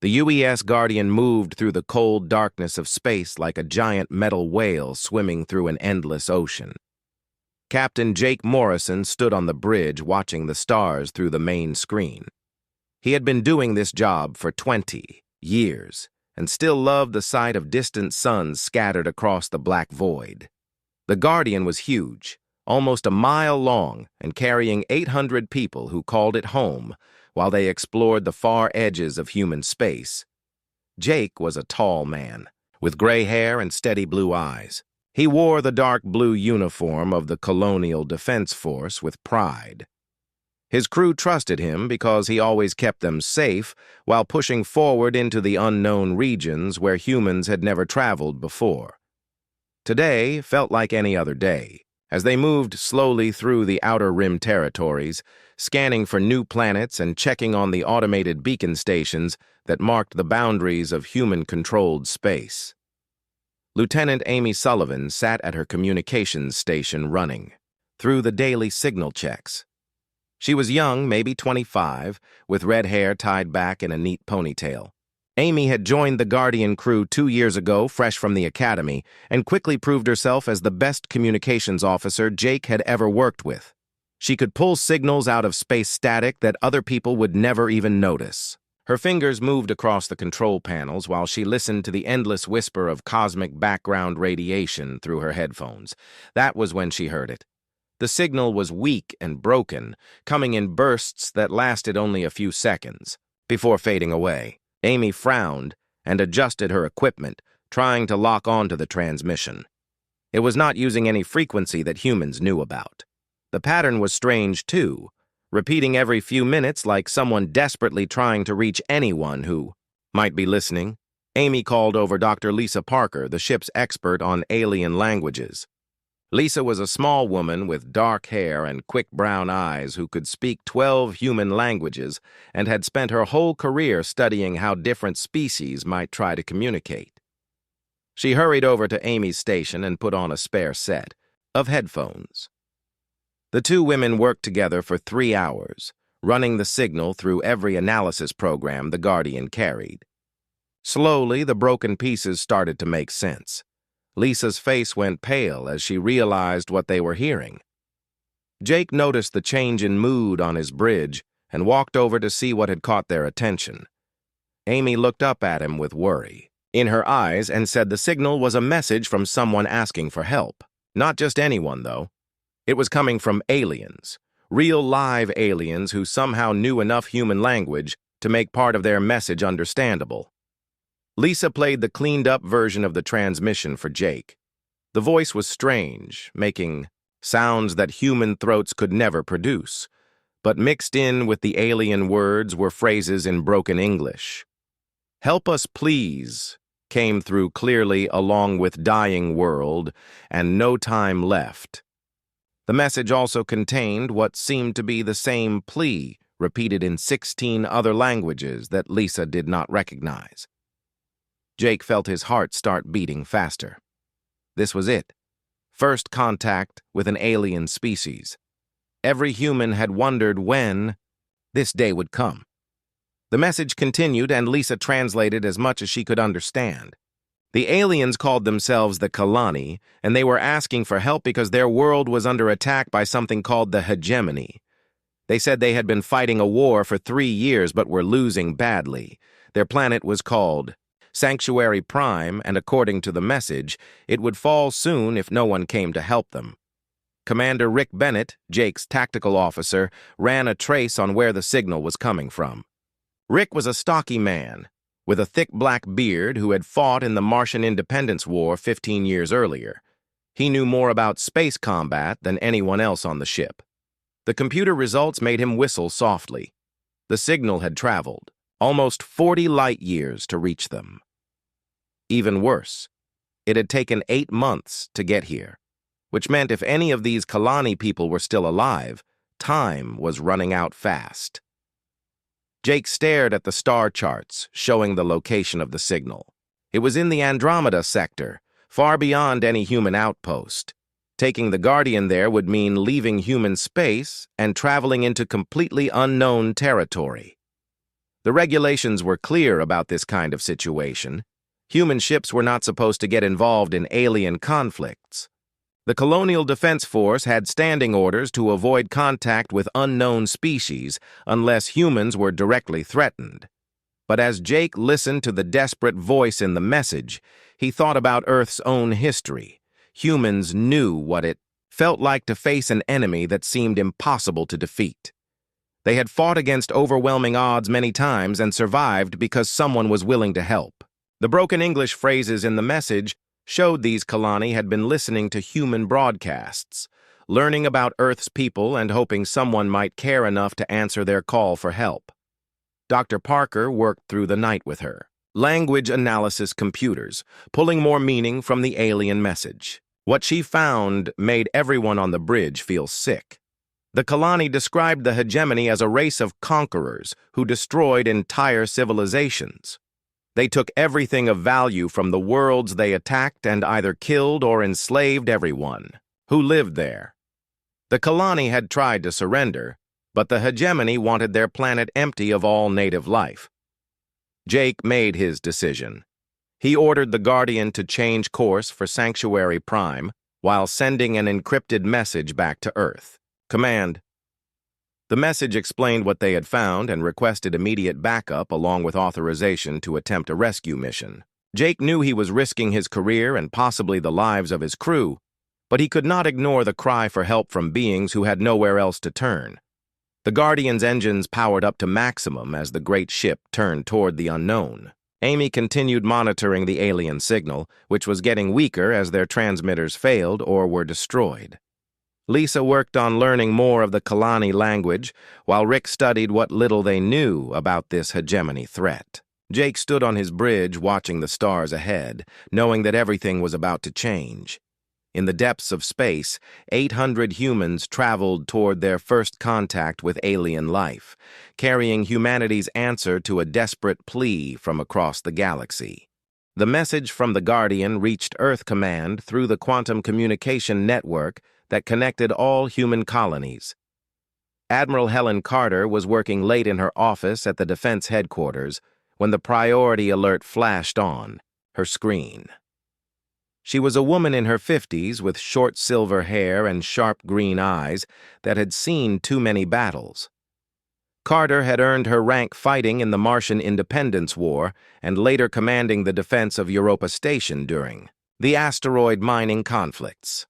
The UES Guardian moved through the cold darkness of space like a giant metal whale swimming through an endless ocean. Captain Jake Morrison stood on the bridge watching the stars through the main screen. He had been doing this job for 20 years and still loved the sight of distant suns scattered across the black void. The Guardian was huge, almost a mile long, and carrying 800 people who called it home while they explored the far edges of human space. Jake was a tall man, with gray hair and steady blue eyes. He wore the dark blue uniform of the Colonial Defense Force with pride. His crew trusted him because he always kept them safe while pushing forward into the unknown regions where humans had never traveled before. Today felt like any other day, as they moved slowly through the Outer Rim territories, scanning for new planets and checking on the automated beacon stations that marked the boundaries of human-controlled space. Lieutenant Amy Sullivan sat at her communications station running through the daily signal checks. She was young, maybe 25, with red hair tied back in a neat ponytail. Amy had joined the Guardian crew 2 years ago, fresh from the academy, and quickly proved herself as the best communications officer Jake had ever worked with. She could pull signals out of space static that other people would never even notice. Her fingers moved across the control panels while she listened to the endless whisper of cosmic background radiation through her headphones. That was when she heard it. The signal was weak and broken, coming in bursts that lasted only a few seconds, before fading away. Amy frowned and adjusted her equipment, trying to lock onto the transmission. It was not using any frequency that humans knew about. The pattern was strange, too, repeating every few minutes like someone desperately trying to reach anyone who might be listening. Amy called over Dr. Lisa Parker, the ship's expert on alien languages. Lisa was a small woman with dark hair and quick brown eyes who could speak 12 human languages and had spent her whole career studying how different species might try to communicate. She hurried over to Amy's station and put on a spare set of headphones. The two women worked together for 3 hours, running the signal through every analysis program the Guardian carried. Slowly, the broken pieces started to make sense. Lisa's face went pale as she realized what they were hearing. Jake noticed the change in mood on his bridge and walked over to see what had caught their attention. Amy looked up at him with worry in her eyes and said the signal was a message from someone asking for help. Not just anyone, though. It was coming from aliens, real live aliens who somehow knew enough human language to make part of their message understandable. Lisa played the cleaned-up version of the transmission for Jake. The voice was strange, making sounds that human throats could never produce, but mixed in with the alien words were phrases in broken English. "Help us, please," came through clearly along with "dying world" and "no time left." The message also contained what seemed to be the same plea, repeated in 16 other languages that Lisa did not recognize. Jake felt his heart start beating faster. This was it. First contact with an alien species. Every human had wondered when this day would come. The message continued, and Lisa translated as much as she could understand. The aliens called themselves the Kalani, and they were asking for help because their world was under attack by something called the hegemony. They said they had been fighting a war for 3 years but were losing badly. Their planet was called Sanctuary Prime, and according to the message, it would fall soon if no one came to help them. Commander Rick Bennett, Jake's tactical officer, ran a trace on where the signal was coming from. Rick was a stocky man with a thick black beard who had fought in the Martian Independence War 15 years earlier. He knew more about space combat than anyone else on the ship. The computer results made him whistle softly. The signal had traveled almost 40 light years to reach them. Even worse, it had taken 8 months to get here, which meant if any of these Kalani people were still alive, time was running out fast. Jake stared at the star charts showing the location of the signal. It was in the Andromeda sector, far beyond any human outpost. Taking the Guardian there would mean leaving human space and traveling into completely unknown territory. The regulations were clear about this kind of situation. Human ships were not supposed to get involved in alien conflicts. The Colonial Defense Force had standing orders to avoid contact with unknown species unless humans were directly threatened. But as Jake listened to the desperate voice in the message, he thought about Earth's own history. Humans knew what it felt like to face an enemy that seemed impossible to defeat. They had fought against overwhelming odds many times and survived because someone was willing to help. The broken English phrases in the message showed these Kalani had been listening to human broadcasts, learning about Earth's people and hoping someone might care enough to answer their call for help. Dr. Parker worked through the night with her. Language analysis computers, pulling more meaning from the alien message. What she found made everyone on the bridge feel sick. The Kalani described the hegemony as a race of conquerors who destroyed entire civilizations. They took everything of value from the worlds they attacked and either killed or enslaved everyone who lived there. The Kalani had tried to surrender, but the hegemony wanted their planet empty of all native life. Jake made his decision. He ordered the Guardian to change course for Sanctuary Prime while sending an encrypted message back to Earth. Command. The message explained what they had found and requested immediate backup along with authorization to attempt a rescue mission. Jake knew he was risking his career and possibly the lives of his crew, but he could not ignore the cry for help from beings who had nowhere else to turn. The Guardian's engines powered up to maximum as the great ship turned toward the unknown. Amy continued monitoring the alien signal, which was getting weaker as their transmitters failed or were destroyed. Lisa worked on learning more of the Kalani language, while Rick studied what little they knew about this hegemony threat. Jake stood on his bridge watching the stars ahead, knowing that everything was about to change. In the depths of space, 800 humans traveled toward their first contact with alien life, carrying humanity's answer to a desperate plea from across the galaxy. The message from the Guardian reached Earth Command through the quantum communication network that connected all human colonies. Admiral Helen Carter was working late in her office at the Defense Headquarters when the priority alert flashed on her screen. She was a woman in her 50s with short silver hair and sharp green eyes that had seen too many battles. Carter had earned her rank fighting in the Martian Independence War and later commanding the defense of Europa Station during the asteroid mining conflicts.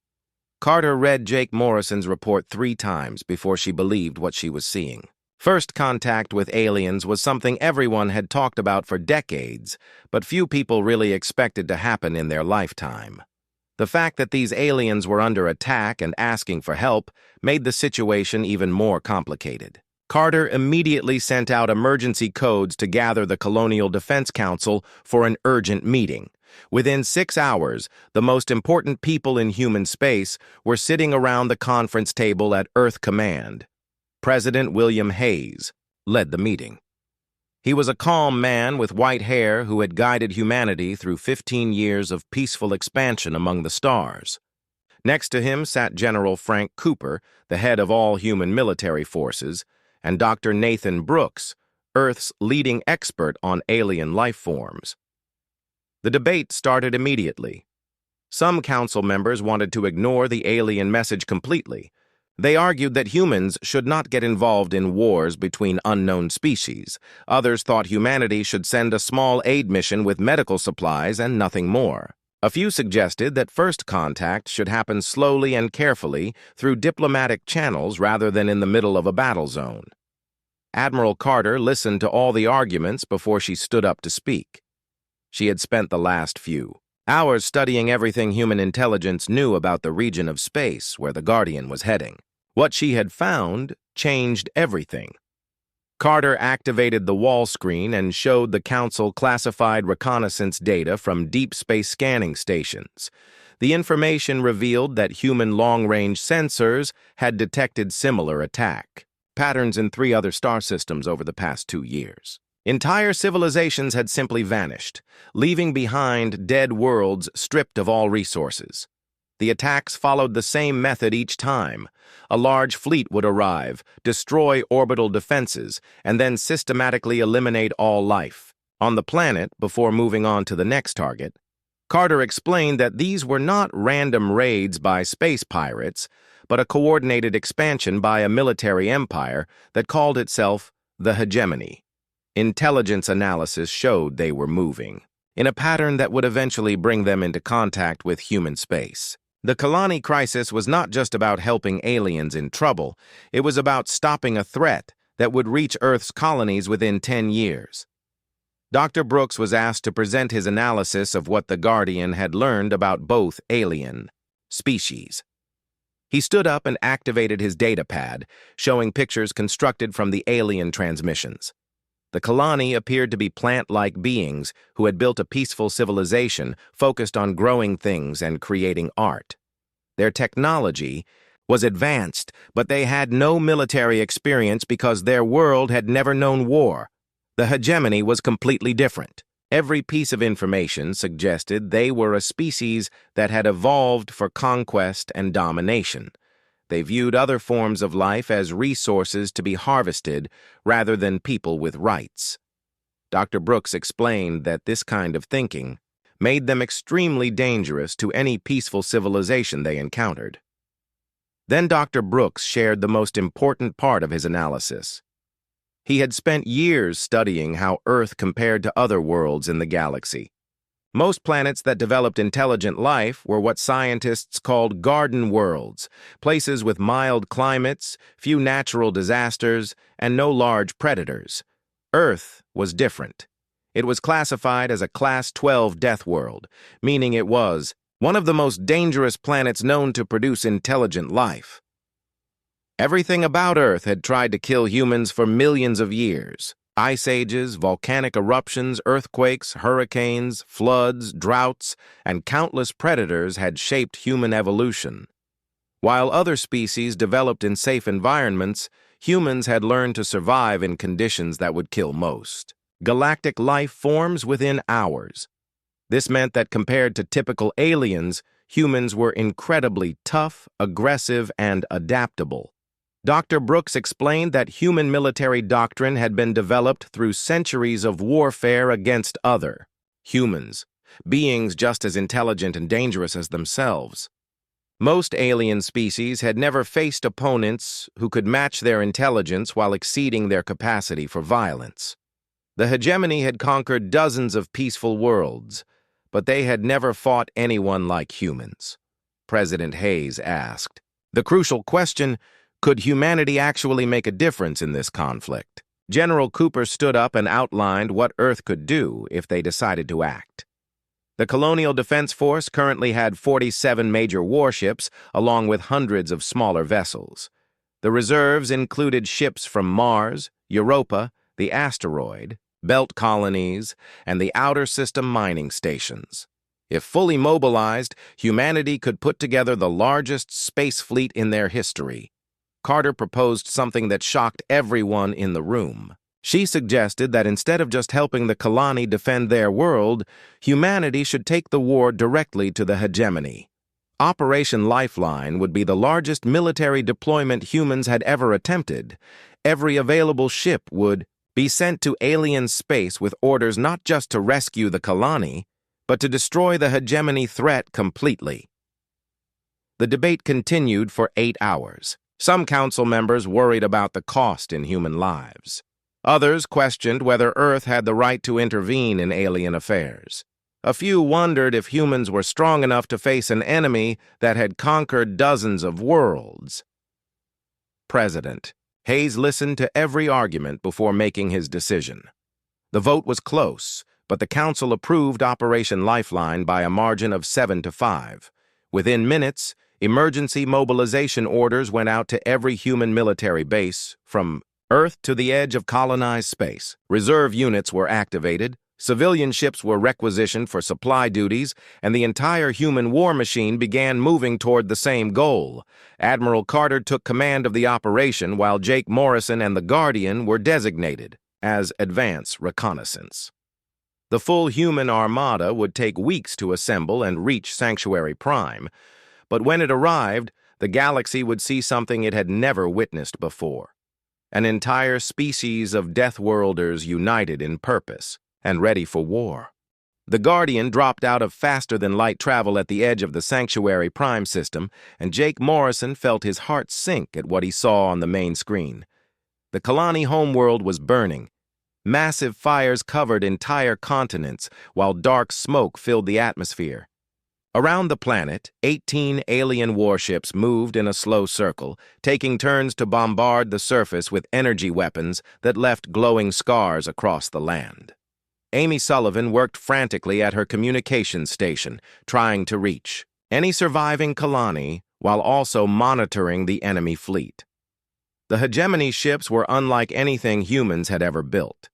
Carter read Jake Morrison's report 3 times before she believed what she was seeing. First contact with aliens was something everyone had talked about for decades, but few people really expected to happen in their lifetime. The fact that these aliens were under attack and asking for help made the situation even more complicated. Carter immediately sent out emergency codes to gather the Colonial Defense Council for an urgent meeting. Within 6 hours, the most important people in human space were sitting around the conference table at Earth Command. President William Hayes led the meeting. He was a calm man with white hair who had guided humanity through 15 years of peaceful expansion among the stars. Next to him sat General Frank Cooper, the head of all human military forces, and Dr. Nathan Brooks, Earth's leading expert on alien life forms. The debate started immediately. Some council members wanted to ignore the alien message completely. They argued that humans should not get involved in wars between unknown species. Others thought humanity should send a small aid mission with medical supplies and nothing more. A few suggested that first contact should happen slowly and carefully through diplomatic channels rather than in the middle of a battle zone. Admiral Carter listened to all the arguments before she stood up to speak. She had spent the last few hours studying everything human intelligence knew about the region of space where the Guardian was heading. What she had found changed everything. Carter activated the wall screen and showed the Council classified reconnaissance data from deep space scanning stations. The information revealed that human long-range sensors had detected similar attack patterns in 3 other star systems over the past 2 years. Entire civilizations had simply vanished, leaving behind dead worlds stripped of all resources. The attacks followed the same method each time. A large fleet would arrive, destroy orbital defenses, and then systematically eliminate all life on the planet before moving on to the next target. Carter explained that these were not random raids by space pirates, but a coordinated expansion by a military empire that called itself the Hegemony. Intelligence analysis showed they were moving in a pattern that would eventually bring them into contact with human space. The colony crisis was not just about helping aliens in trouble, it was about stopping a threat that would reach Earth's colonies within 10 years. Dr. Brooks was asked to present his analysis of what the Guardian had learned about both alien species. He stood up and activated his data pad, showing pictures constructed from the alien transmissions. The colony appeared to be plant-like beings who had built a peaceful civilization focused on growing things and creating art. Their technology was advanced, but they had no military experience because their world had never known war. The hegemony was completely different. Every piece of information suggested they were a species that had evolved for conquest and domination. They viewed other forms of life as resources to be harvested rather than people with rights. Dr. Brooks explained that this kind of thinking made them extremely dangerous to any peaceful civilization they encountered. Then Dr. Brooks shared the most important part of his analysis. He had spent years studying how Earth compared to other worlds in the galaxy. Most planets that developed intelligent life were what scientists called garden worlds, places with mild climates, few natural disasters, and no large predators. Earth was different. It was classified as a Class 12 death world, meaning it was one of the most dangerous planets known to produce intelligent life. Everything about Earth had tried to kill humans for millions of years. Ice ages, volcanic eruptions, earthquakes, hurricanes, floods, droughts, and countless predators had shaped human evolution. While other species developed in safe environments, humans had learned to survive in conditions that would kill most. Galactic life forms within hours. This meant that compared to typical aliens, humans were incredibly tough, aggressive, and adaptable. Dr. Brooks explained that human military doctrine had been developed through centuries of warfare against other humans, beings just as intelligent and dangerous as themselves. Most alien species had never faced opponents who could match their intelligence while exceeding their capacity for violence. The hegemony had conquered dozens of peaceful worlds, but they had never fought anyone like humans. President Hayes asked. The crucial question: could humanity actually make a difference in this conflict? General Cooper stood up and outlined what Earth could do if they decided to act. The Colonial Defense Force currently had 47 major warships, along with hundreds of smaller vessels. The reserves included ships from Mars, Europa, the asteroid, belt colonies, and the outer system mining stations. If fully mobilized, humanity could put together the largest space fleet in their history. Carter proposed something that shocked everyone in the room. She suggested that instead of just helping the colony defend their world, humanity should take the war directly to the hegemony. Operation Lifeline would be the largest military deployment humans had ever attempted. Every available ship would be sent to alien space with orders not just to rescue the colony, but to destroy the hegemony threat completely. The debate continued for 8 hours. Some council members worried about the cost in human lives. Others questioned whether Earth had the right to intervene in alien affairs. A few wondered if humans were strong enough to face an enemy that had conquered dozens of worlds. President Hayes listened to every argument before making his decision. The vote was close, but the council approved Operation Lifeline by a margin of 7-5. Within minutes, emergency mobilization orders went out to every human military base, from Earth to the edge of colonized space. Reserve units were activated, civilian ships were requisitioned for supply duties, and the entire human war machine began moving toward the same goal. Admiral Carter took command of the operation, while Jake Morrison and the Guardian were designated as advance reconnaissance. The full human armada would take weeks to assemble and reach Sanctuary Prime, but when it arrived, the galaxy would see something it had never witnessed before. An entire species of Deathworlders united in purpose and ready for war. The Guardian dropped out of faster-than-light travel at the edge of the Sanctuary Prime system, and Jake Morrison felt his heart sink at what he saw on the main screen. The Kalani homeworld was burning. Massive fires covered entire continents, while dark smoke filled the atmosphere. Around the planet, 18 alien warships moved in a slow circle, taking turns to bombard the surface with energy weapons that left glowing scars across the land. Amy Sullivan worked frantically at her communications station, trying to reach any surviving Kalani while also monitoring the enemy fleet. The hegemony ships were unlike anything humans had ever built.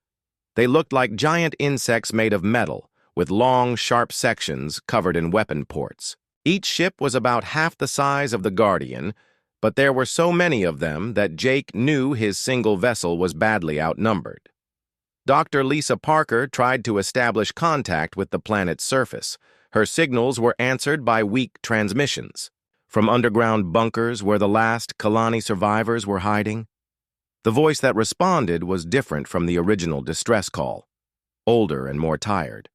They looked like giant insects made of metal, with long, sharp sections covered in weapon ports. Each ship was about half the size of the Guardian, but there were so many of them that Jake knew his single vessel was badly outnumbered. Dr. Lisa Parker tried to establish contact with the planet's surface. Her signals were answered by weak transmissions. From underground bunkers where the last Kalani survivors were hiding, the voice that responded was different from the original distress call, older and more tired.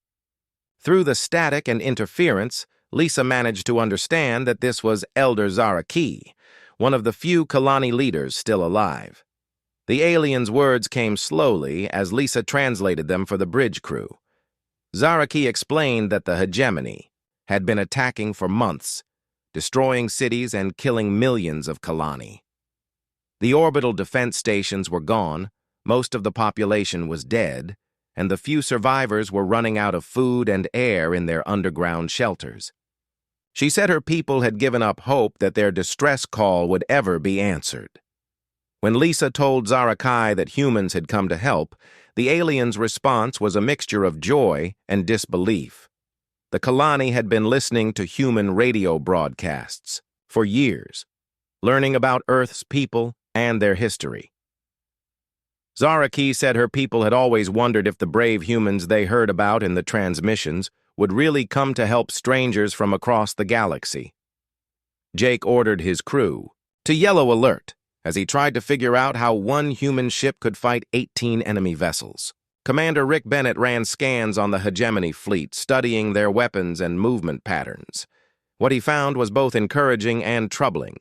Through the static and interference, Lisa managed to understand that this was Elder Zaraki, one of the few Kalani leaders still alive. The alien's words came slowly as Lisa translated them for the bridge crew. Zaraki explained that the hegemony had been attacking for months, destroying cities and killing millions of Kalani. The orbital defense stations were gone, most of the population was dead, and the few survivors were running out of food and air in their underground shelters. She said her people had given up hope that their distress call would ever be answered. When Lisa told Zarakai that humans had come to help, the alien's response was a mixture of joy and disbelief. The Kalani had been listening to human radio broadcasts for years, learning about Earth's people and their history. Zaraki said her people had always wondered if the brave humans they heard about in the transmissions would really come to help strangers from across the galaxy. Jake ordered his crew to yellow alert as he tried to figure out how one human ship could fight 18 enemy vessels. Commander Rick Bennett ran scans on the hegemony fleet, studying their weapons and movement patterns. What he found was both encouraging and troubling.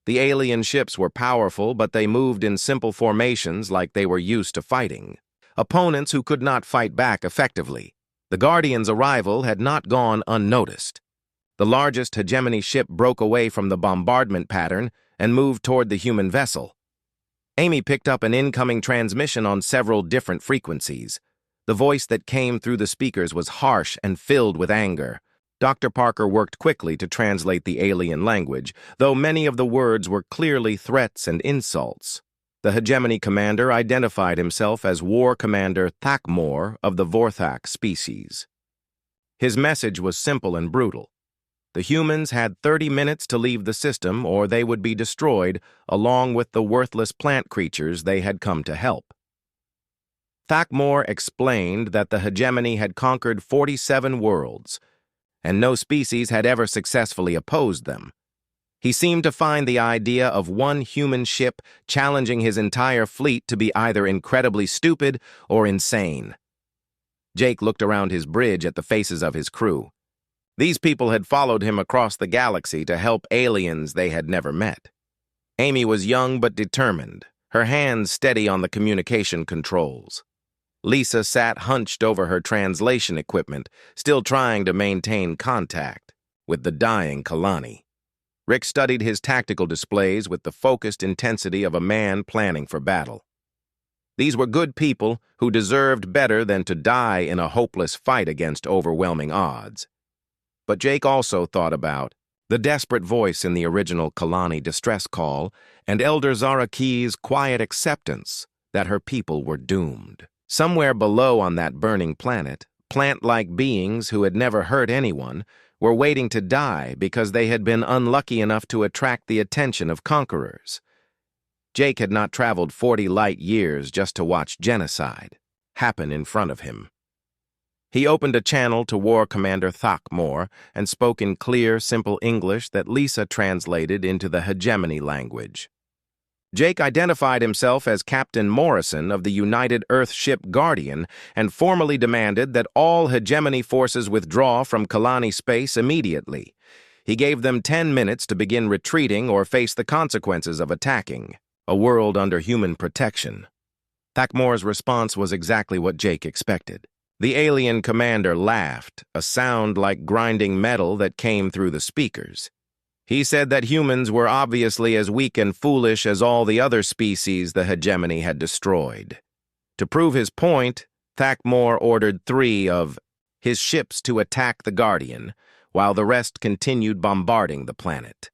The alien ships were powerful, but they moved in simple formations like they were used to fighting. Opponents who could not fight back effectively. The Guardian's arrival had not gone unnoticed. The largest hegemony ship broke away from the bombardment pattern and moved toward the human vessel. Amy picked up an incoming transmission on several different frequencies. The voice that came through the speakers was harsh and filled with anger. Dr. Parker worked quickly to translate the alien language, though many of the words were clearly threats and insults. The hegemony commander identified himself as War Commander Thakmor of the Vorthak species. His message was simple and brutal. The humans had 30 minutes to leave the system or they would be destroyed along with the worthless plant creatures they had come to help. Thakmor explained that the hegemony had conquered 47 worlds, and no species had ever successfully opposed them. He seemed to find the idea of one human ship challenging his entire fleet to be either incredibly stupid or insane. Jake looked around his bridge at the faces of his crew. These people had followed him across the galaxy to help aliens they had never met. Amy was young but determined, her hands steady on the communication controls. Lisa sat hunched over her translation equipment, still trying to maintain contact with the dying Kalani. Rick studied his tactical displays with the focused intensity of a man planning for battle. These were good people who deserved better than to die in a hopeless fight against overwhelming odds. But Jake also thought about the desperate voice in the original Kalani distress call and Elder Zaraki's quiet acceptance that her people were doomed. Somewhere below on that burning planet, plant-like beings who had never hurt anyone were waiting to die because they had been unlucky enough to attract the attention of conquerors. Jake had not traveled 40 light years just to watch genocide happen in front of him. He opened a channel to War Commander Thakmor and spoke in clear, simple English that Lisa translated into the hegemony language. Jake identified himself as Captain Morrison of the United Earth ship Guardian and formally demanded that all hegemony forces withdraw from Kalani space immediately. He gave them 10 minutes to begin retreating or face the consequences of attacking a world under human protection. Thakmor's response was exactly what Jake expected. The alien commander laughed, a sound like grinding metal that came through the speakers. He said that humans were obviously as weak and foolish as all the other species the hegemony had destroyed. To prove his point, Thakmor ordered 3 of his ships to attack the Guardian, while the rest continued bombarding the planet.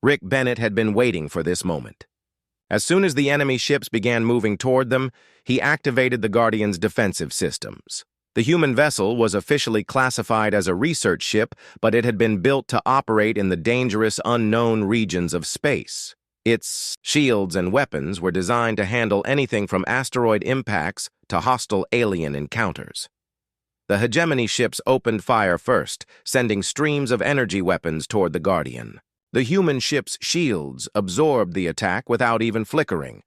Rick Bennett had been waiting for this moment. As soon as the enemy ships began moving toward them, he activated the Guardian's defensive systems. The human vessel was officially classified as a research ship, but it had been built to operate in the dangerous, unknown regions of space. Its shields and weapons were designed to handle anything from asteroid impacts to hostile alien encounters. The hegemony ships opened fire first, sending streams of energy weapons toward the Guardian. The human ship's shields absorbed the attack without even flickering.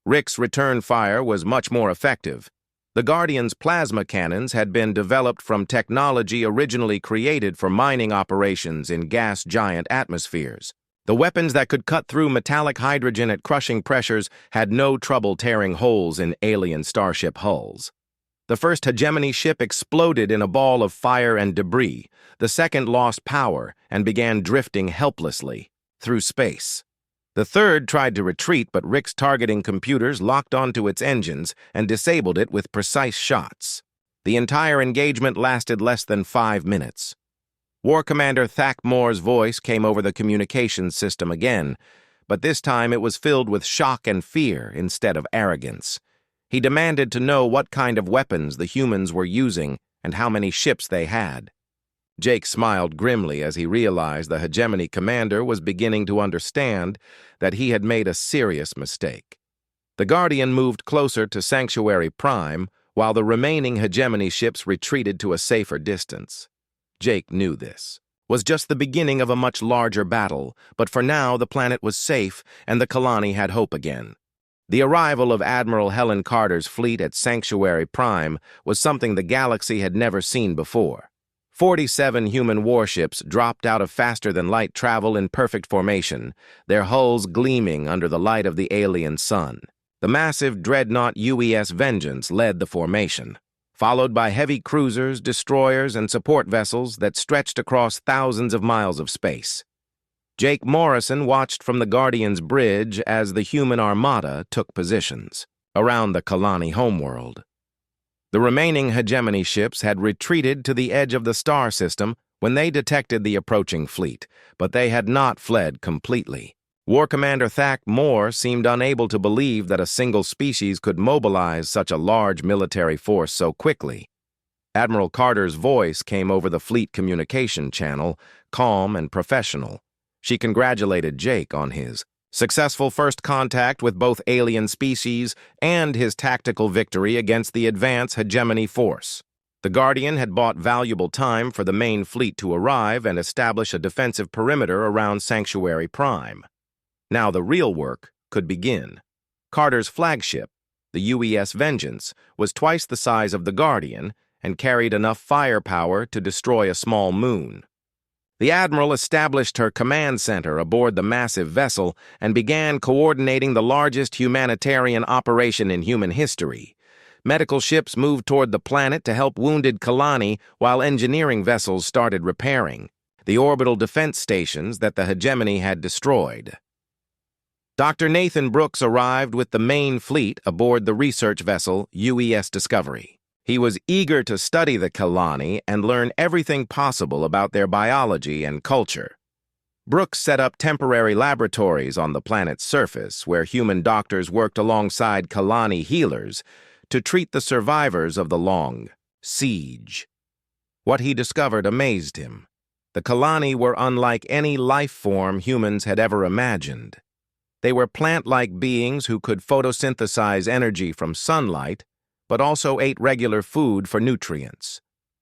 Rick's return fire was much more effective. The Guardian's plasma cannons had been developed from technology originally created for mining operations in gas giant atmospheres. The weapons that could cut through metallic hydrogen at crushing pressures had no trouble tearing holes in alien starship hulls. The first hegemony ship exploded in a ball of fire and debris. The second lost power and began drifting helplessly through space. The third tried to retreat, but Rick's targeting computers locked onto its engines and disabled it with precise shots. The entire engagement lasted less than 5 minutes. War Commander Thakmor's voice came over the communications system again, but this time it was filled with shock and fear instead of arrogance. He demanded to know what kind of weapons the humans were using and how many ships they had. Jake smiled grimly as he realized the hegemony commander was beginning to understand that he had made a serious mistake. The Guardian moved closer to Sanctuary Prime, while the remaining hegemony ships retreated to a safer distance. Jake knew this was just the beginning of a much larger battle, but for now the planet was safe and the Kalani had hope again. The arrival of Admiral Helen Carter's fleet at Sanctuary Prime was something the galaxy had never seen before. 47 human warships dropped out of faster-than-light travel in perfect formation, their hulls gleaming under the light of the alien sun. The massive dreadnought UES Vengeance led the formation, followed by heavy cruisers, destroyers, and support vessels that stretched across thousands of miles of space. Jake Morrison watched from the Guardian's bridge as the human armada took positions around the Kalani homeworld. The remaining hegemony ships had retreated to the edge of the star system when they detected the approaching fleet, but they had not fled completely. War Commander Thakmor seemed unable to believe that a single species could mobilize such a large military force so quickly. Admiral Carter's voice came over the fleet communication channel, calm and professional. She congratulated Jake on his successful first contact with both alien species and his tactical victory against the advanced hegemony force. The Guardian had bought valuable time for the main fleet to arrive and establish a defensive perimeter around Sanctuary Prime. Now the real work could begin. Carter's flagship, the UES Vengeance, was twice the size of the Guardian and carried enough firepower to destroy a small moon. The Admiral established her command center aboard the massive vessel and began coordinating the largest humanitarian operation in human history. Medical ships moved toward the planet to help wounded Kalani, while engineering vessels started repairing the orbital defense stations that the hegemony had destroyed. Dr. Nathan Brooks arrived with the main fleet aboard the research vessel UES Discovery. He was eager to study the Kalani and learn everything possible about their biology and culture. Brooks set up temporary laboratories on the planet's surface where human doctors worked alongside Kalani healers to treat the survivors of the long siege. What he discovered amazed him. The Kalani were unlike any life form humans had ever imagined. They were plant-like beings who could photosynthesize energy from sunlight, but also ate regular food for nutrients.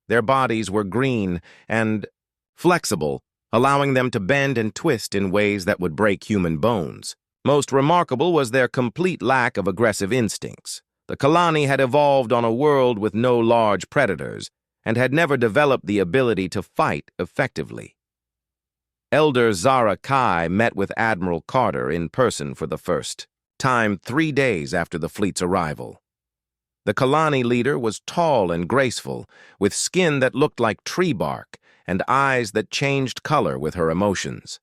Their bodies were green and flexible, allowing them to bend and twist in ways that would break human bones. Most remarkable was their complete lack of aggressive instincts. The Kalani had evolved on a world with no large predators and had never developed the ability to fight effectively. Elder Zara Kai met with Admiral Carter in person for the first time 3 days after the fleet's arrival. The Kalani leader was tall and graceful, with skin that looked like tree bark and eyes that changed color with her emotions.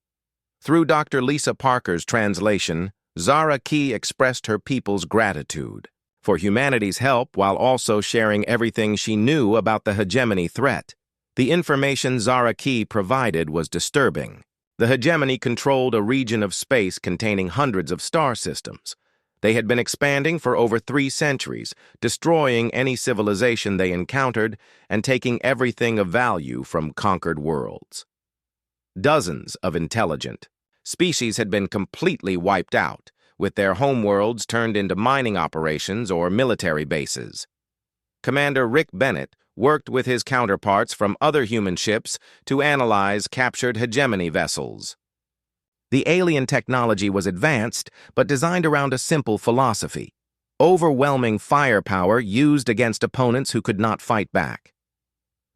Through Dr. Lisa Parker's translation, Zara Kai expressed her people's gratitude for humanity's help while also sharing everything she knew about the hegemony threat. The information Zara Kai provided was disturbing. The hegemony controlled a region of space containing hundreds of star systems. They had been expanding for over 3 centuries, destroying any civilization they encountered and taking everything of value from conquered worlds. Dozens of intelligent species had been completely wiped out, with their homeworlds turned into mining operations or military bases. Commander Rick Bennett worked with his counterparts from other human ships to analyze captured hegemony vessels. The alien technology was advanced, but designed around a simple philosophy: overwhelming firepower used against opponents who could not fight back.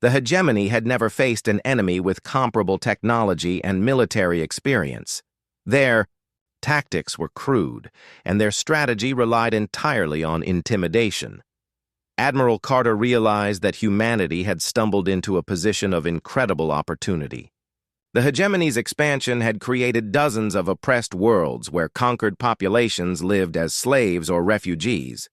The hegemony had never faced an enemy with comparable technology and military experience. Their tactics were crude, and their strategy relied entirely on intimidation. Admiral Carter realized that humanity had stumbled into a position of incredible opportunity. The hegemony's expansion had created dozens of oppressed worlds where conquered populations lived as slaves or refugees.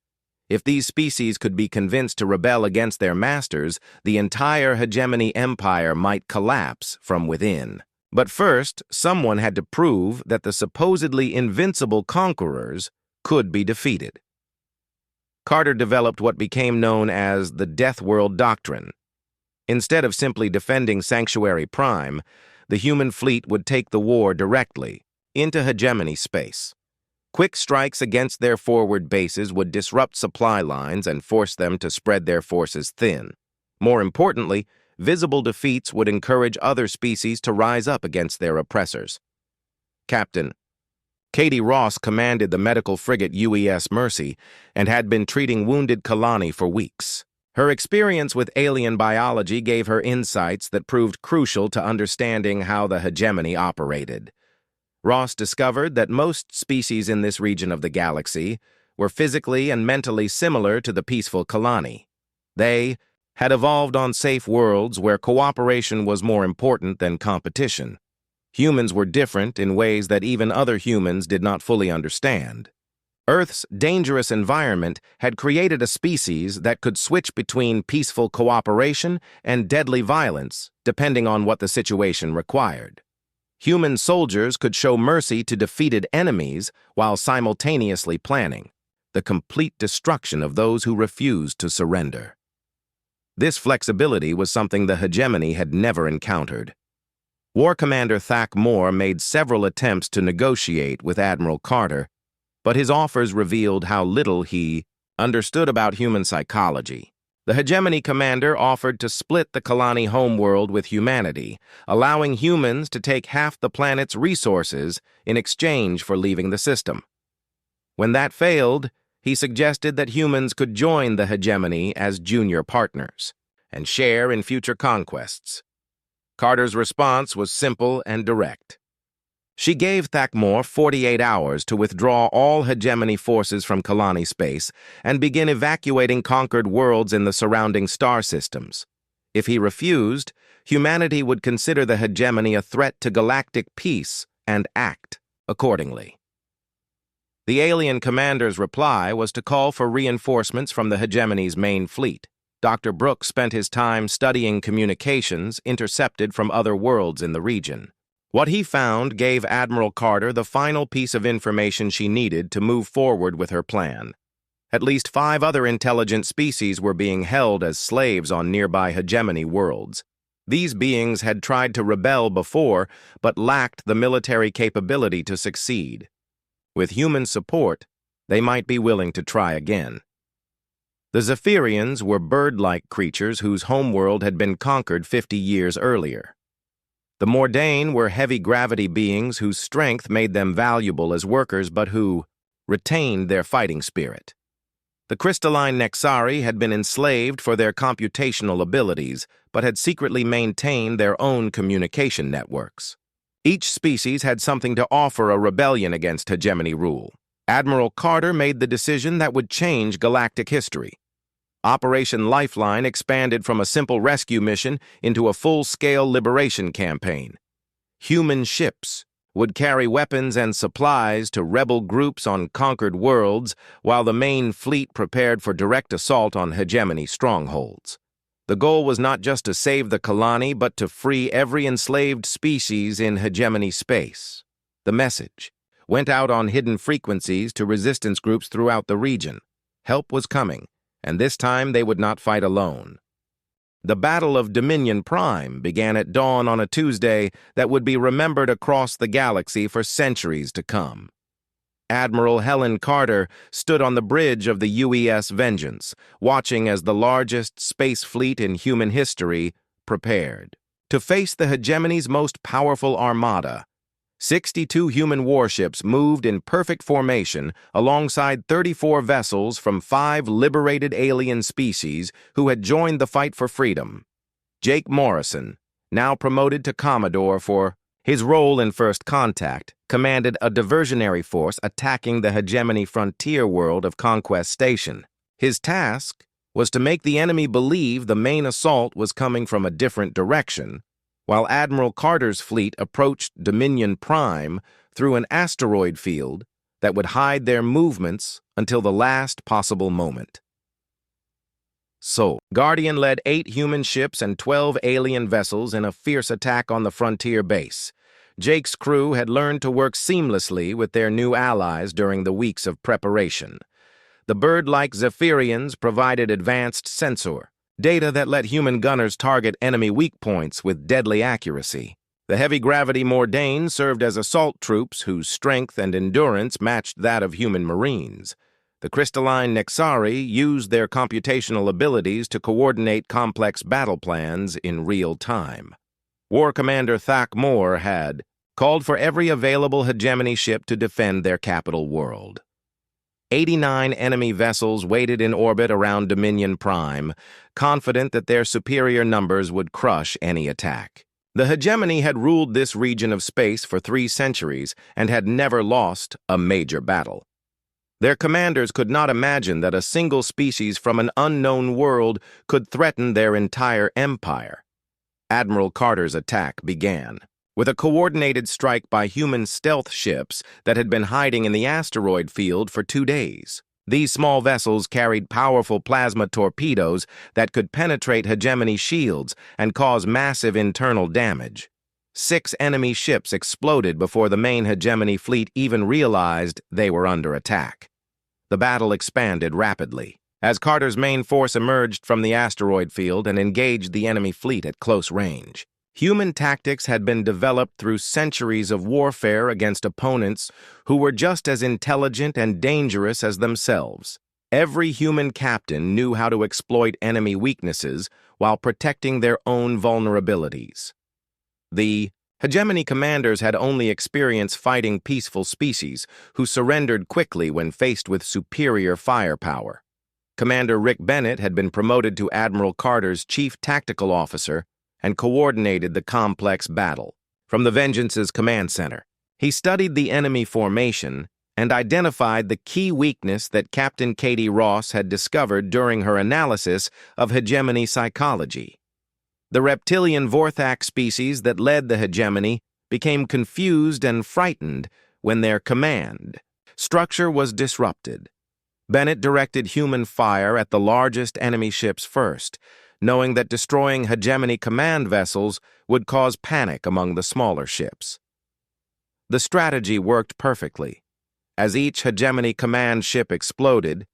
If these species could be convinced to rebel against their masters, the entire hegemony empire might collapse from within. But first, someone had to prove that the supposedly invincible conquerors could be defeated. Carter developed what became known as the Deathworld Doctrine. Instead of simply defending Sanctuary Prime, the human fleet would take the war directly into hegemony space. Quick strikes against their forward bases would disrupt supply lines and force them to spread their forces thin. More importantly, visible defeats would encourage other species to rise up against their oppressors. Captain Katie Ross commanded the medical frigate UES Mercy and had been treating wounded Kalani for weeks. Her experience with alien biology gave her insights that proved crucial to understanding how the hegemony operated. Ross discovered that most species in this region of the galaxy were physically and mentally similar to the peaceful Kalani. They had evolved on safe worlds where cooperation was more important than competition. Humans were different in ways that even other humans did not fully understand. Earth's dangerous environment had created a species that could switch between peaceful cooperation and deadly violence, depending on what the situation required. Human soldiers could show mercy to defeated enemies while simultaneously planning the complete destruction of those who refused to surrender. This flexibility was something the hegemony had never encountered. War Commander Thak Moore made several attempts to negotiate with Admiral Carter, but his offers revealed how little he understood about human psychology. The hegemony commander offered to split the Kalani homeworld with humanity, allowing humans to take half the planet's resources in exchange for leaving the system. When that failed, he suggested that humans could join the hegemony as junior partners and share in future conquests. Carter's response was simple and direct. She gave Thakmore 48 hours to withdraw all hegemony forces from Kalani space and begin evacuating conquered worlds in the surrounding star systems. If he refused, humanity would consider the hegemony a threat to galactic peace and act accordingly. The alien commander's reply was to call for reinforcements from the hegemony's main fleet. Dr. Brooks spent his time studying communications intercepted from other worlds in the region. What he found gave Admiral Carter the final piece of information she needed to move forward with her plan. At least 5 other intelligent species were being held as slaves on nearby hegemony worlds. These beings had tried to rebel before, but lacked the military capability to succeed. With human support, they might be willing to try again. The Zephyrians were bird-like creatures whose homeworld had been conquered 50 years earlier. The Mordain were heavy-gravity beings whose strength made them valuable as workers but who retained their fighting spirit. The crystalline Nexari had been enslaved for their computational abilities, but had secretly maintained their own communication networks. Each species had something to offer a rebellion against hegemony rule. Admiral Carter made the decision that would change galactic history. Operation Lifeline expanded from a simple rescue mission into a full-scale liberation campaign. Human ships would carry weapons and supplies to rebel groups on conquered worlds, while the main fleet prepared for direct assault on hegemony strongholds. The goal was not just to save the colony, but to free every enslaved species in hegemony space. The message went out on hidden frequencies to resistance groups throughout the region. Help was coming, and this time they would not fight alone. The Battle of Dominion Prime began at dawn on a Tuesday that would be remembered across the galaxy for centuries to come. Admiral Helen Carter stood on the bridge of the UES Vengeance, watching as the largest space fleet in human history prepared to face the hegemony's most powerful armada. 62 human warships moved in perfect formation alongside 34 vessels from 5 liberated alien species who had joined the fight for freedom. Jake Morrison, now promoted to Commodore for his role in First Contact, commanded a diversionary force attacking the hegemony frontier world of Conquest Station. His task was to make the enemy believe the main assault was coming from a different direction, while Admiral Carter's fleet approached Dominion Prime through an asteroid field that would hide their movements until the last possible moment. So, Guardian led 8 human ships and 12 alien vessels in a fierce attack on the frontier base. Jake's crew had learned to work seamlessly with their new allies during the weeks of preparation. The bird-like Zephyrians provided advanced sensor data that let human gunners target enemy weak points with deadly accuracy. The heavy-gravity Mordain served as assault troops whose strength and endurance matched that of human marines. The crystalline Nexari used their computational abilities to coordinate complex battle plans in real time. War Commander Thak Moore had called for every available hegemony ship to defend their capital world. 89 enemy vessels waited in orbit around Dominion Prime, confident that their superior numbers would crush any attack. The hegemony had ruled this region of space for 3 centuries and had never lost a major battle. Their commanders could not imagine that a single species from an unknown world could threaten their entire empire. Admiral Carter's attack began with a coordinated strike by human stealth ships that had been hiding in the asteroid field for 2 days. These small vessels carried powerful plasma torpedoes that could penetrate hegemony shields and cause massive internal damage. 6 enemy ships exploded before the main hegemony fleet even realized they were under attack. The battle expanded rapidly as Carter's main force emerged from the asteroid field and engaged the enemy fleet at close range. Human tactics had been developed through centuries of warfare against opponents who were just as intelligent and dangerous as themselves. Every human captain knew how to exploit enemy weaknesses while protecting their own vulnerabilities. The hegemony commanders had only experience fighting peaceful species who surrendered quickly when faced with superior firepower. Commander Rick Bennett had been promoted to Admiral Carter's chief tactical officer and coordinated the complex battle from the Vengeance's command center. He studied the enemy formation and identified the key weakness that Captain Katie Ross had discovered during her analysis of hegemony psychology. The reptilian Vorthak species that led the hegemony became confused and frightened when their command structure was disrupted. Bennett directed human fire at the largest enemy ships first, knowing that destroying hegemony command vessels would cause panic among the smaller ships. The strategy worked perfectly. As each hegemony command ship exploded,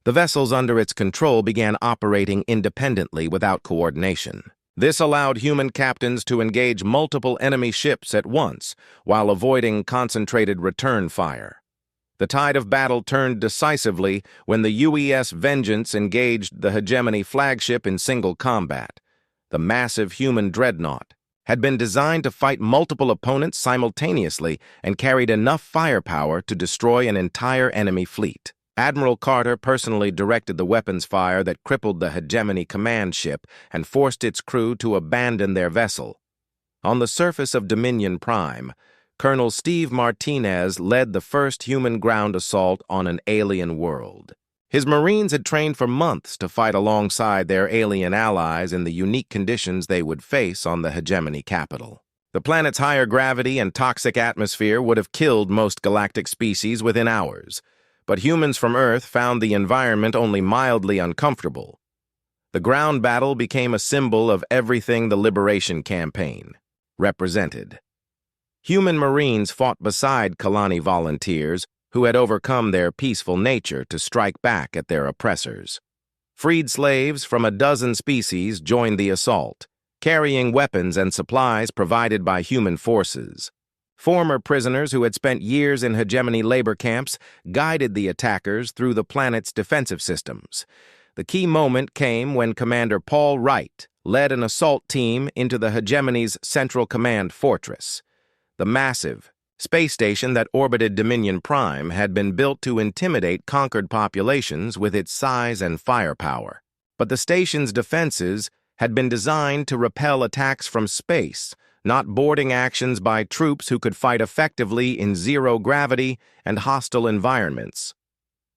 the vessels under its control began operating independently without coordination. This allowed human captains to engage multiple enemy ships at once while avoiding concentrated return fire. The tide of battle turned decisively when the UES Vengeance engaged the hegemony flagship in single combat. The massive human dreadnought had been designed to fight multiple opponents simultaneously and carried enough firepower to destroy an entire enemy fleet. Admiral Carter personally directed the weapons fire that crippled the hegemony command ship and forced its crew to abandon their vessel. On the surface of Dominion Prime, Colonel Steve Martinez led the first human ground assault on an alien world. His Marines had trained for months to fight alongside their alien allies in the unique conditions they would face on the hegemony capital. The planet's higher gravity and toxic atmosphere would have killed most galactic species within hours, but humans from Earth found the environment only mildly uncomfortable. The ground battle became a symbol of everything the Liberation Campaign represented. Human Marines fought beside Kalani volunteers who had overcome their peaceful nature to strike back at their oppressors. Freed slaves from a dozen species joined the assault, carrying weapons and supplies provided by human forces. Former prisoners who had spent years in hegemony labor camps guided the attackers through the planet's defensive systems. The key moment came when Commander Paul Wright led an assault team into the hegemony's Central Command fortress. The massive space station that orbited Dominion Prime had been built to intimidate conquered populations with its size and firepower. But the station's defenses had been designed to repel attacks from space, not boarding actions by troops who could fight effectively in zero-gravity and hostile environments.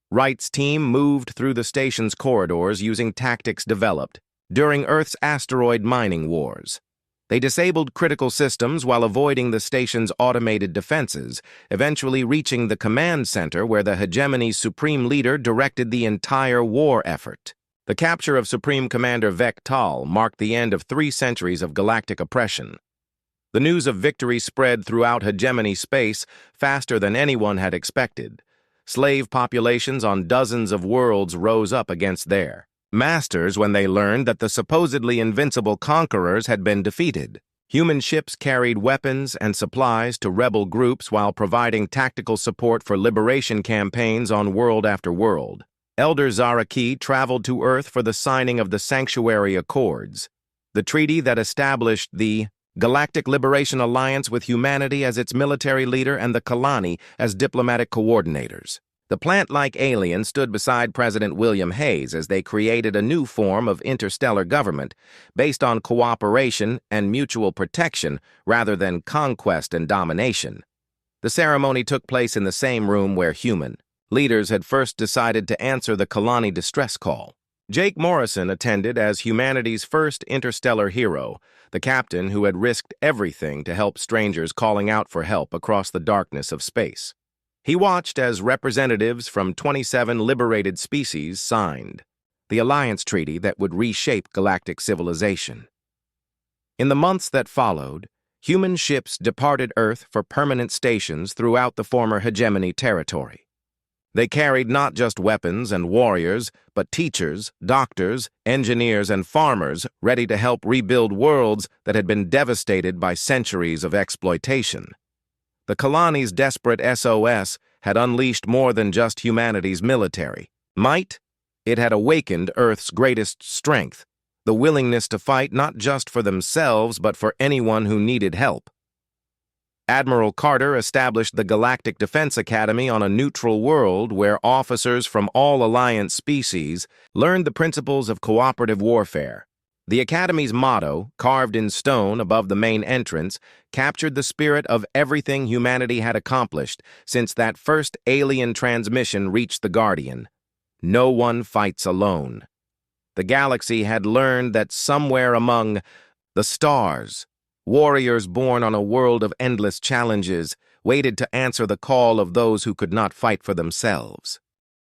Wright's team moved through the station's corridors using tactics developed during Earth's asteroid mining wars. They disabled critical systems while avoiding the station's automated defenses, eventually reaching the command center where the hegemony's supreme leader directed the entire war effort. The capture of Supreme Commander Vec Tal marked the end of 3 centuries of galactic oppression. The news of victory spread throughout hegemony space faster than anyone had expected. Slave populations on dozens of worlds rose up against their masters when they learned that the supposedly invincible conquerors had been defeated. Human ships carried weapons and supplies to rebel groups while providing tactical support for liberation campaigns on world after world. Elder Zaraki traveled to Earth for the signing of the Sanctuary Accords, the treaty that established the Galactic Liberation Alliance with humanity as its military leader and the Kalani as diplomatic coordinators. The plant-like alien stood beside President William Hayes as they created a new form of interstellar government based on cooperation and mutual protection rather than conquest and domination. The ceremony took place in the same room where human leaders had first decided to answer the Kalani distress call. Jake Morrison attended as humanity's first interstellar hero, the captain who had risked everything to help strangers calling out for help across the darkness of space. He watched as representatives from 27 liberated species signed the alliance treaty that would reshape galactic civilization. In the months that followed, human ships departed Earth for permanent stations throughout the former hegemony territory. They carried not just weapons and warriors, but teachers, doctors, engineers, and farmers ready to help rebuild worlds that had been devastated by centuries of exploitation. The Kalani's desperate SOS had unleashed more than just humanity's military might. It had awakened Earth's greatest strength, the willingness to fight not just for themselves but for anyone who needed help. Admiral Carter established the Galactic Defense Academy on a neutral world where officers from all Alliance species learned the principles of cooperative warfare. The Academy's motto, carved in stone above the main entrance, captured the spirit of everything humanity had accomplished since that first alien transmission reached the Guardian. No one fights alone. The galaxy had learned that somewhere among the stars, warriors born on a world of endless challenges waited to answer the call of those who could not fight for themselves.